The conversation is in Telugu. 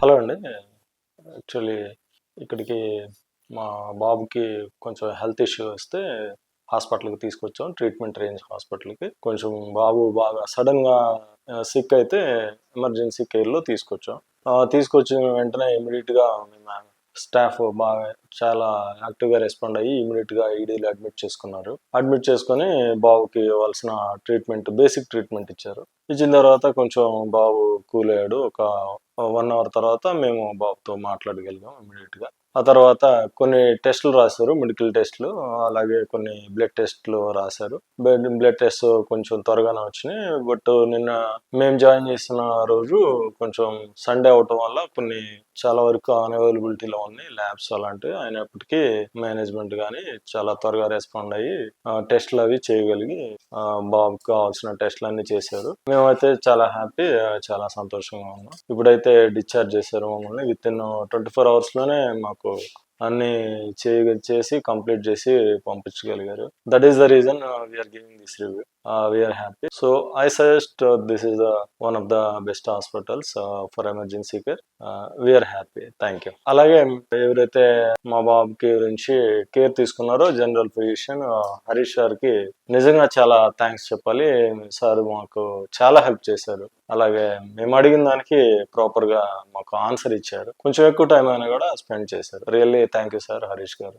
హలో అండి. యాక్చువల్లీ ఇక్కడికి మా బాబుకి కొంచెం హెల్త్ ఇష్యూ వస్తే హాస్పిటల్‌కి తీసుకొచ్చాం. ట్రీట్మెంట్ రేంజ్ హాస్పిటల్‌కి. కొంచెం బాబు బాగా సడెన్‌గా సిక్ అయితే ఎమర్జెన్సీ కేర్‌లో తీసుకొచ్చాం. తీసుకొచ్చిన వెంటనే ఇమ్మీడియేట్‌గా మేము స్టాఫ్ బాగా చాలా యాక్టివ్‌గా రెస్పాండ్ అయ్యి ఇమ్మీడియేట్‌గా ఈడీలో అడ్మిట్ చేసుకున్నారు. అడ్మిట్ చేసుకొని బాబుకి ఇవ్వాల్సిన బేసిక్ ట్రీట్మెంట్ ఇచ్చారు. ఇచ్చిన తర్వాత కొంచెం బాబు కూల్ అయ్యాడు. ఒక 1 అవర్ తర్వాత మేము బాబుతో మాట్లాడగలిగాం ఇమ్మీడియేట్‌గా. ఆ తర్వాత కొన్ని టెస్టులు రాశారు. మెడికల్ టెస్టులు. అలాగే కొన్ని బ్లడ్ టెస్టులు రాశారు. బ్లడ్ టెస్ట్ కొంచెం త్వరగానే వచ్చినాయి. బట్ నిన్న మేము జాయిన్ చేసిన రోజు కొంచెం సండే అవ్వటం వల్ల చాలా వరకు అన్‌అవైలబిలిటీలో ఉన్నాయి ల్యాబ్స్ అలాంటివి. అయినప్పటికీ మేనేజ్మెంట్ గాని చాలా త్వరగా రెస్పాండ్ అయ్యి టెస్టులు అవి చేయగలిగి బాబుకి కావాల్సిన టెస్టులన్నీ చేశారు. మేమైతే చాలా హ్యాపీ, చాలా సంతోషంగా ఉన్నాం. ఇప్పుడైతే డిశ్చార్జ్ చేశారు మమ్మల్ని. వితిన్ 24 అవర్స్‌లోనే మాకు అన్నీ చేసి కంప్లీట్ చేసి పంపించగలిగారు. That is the reason we are giving this review. We are happy. So I suggest this is one of the best hospitals for emergency care. We are happy. Thank you. అలాగే ఎవరైతే మా బాబుకి గురించి కేర్ తీసుకున్నారో జనరల్ ఫిజిషియన్ హరీష్ సార్కి నిజంగా చాలా థ్యాంక్స్ చెప్పాలి. సార్ మాకు చాలా హెల్ప్ చేశారు. అలాగే మేము అడిగిన దానికి ప్రాపర్గా మాకు ఆన్సర్ ఇచ్చారు. కొంచెం ఎక్కువ టైం అయినా కూడా స్పెండ్ చేశారు. Really thank you sir Harish గారు.